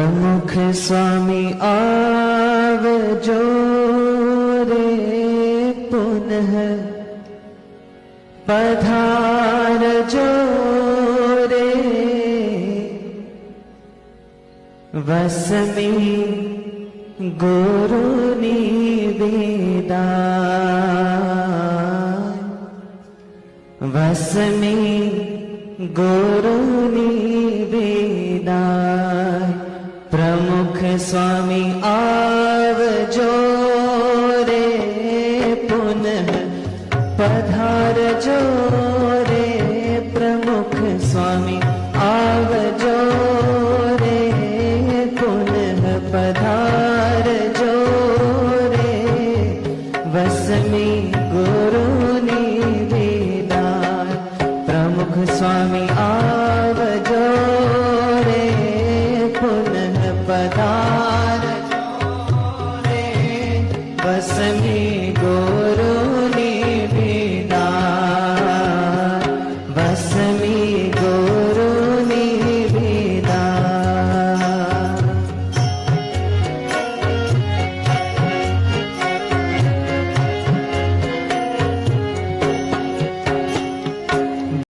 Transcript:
प्रमुख स्वामी आवजो रे पुनः पधारजो रे वसमी गुरु निवेदा वसमी गुरु निवेदा प्रमुख स्वामी आवजो रे पुनः पधारजो रे प्रमुख स्वामी आवजो रे पुनः पधारजो रे वसमी गुरु निवेदा प्रमुख स्वामी आवजो रे पुनः पधारजो रे वसमी गुरु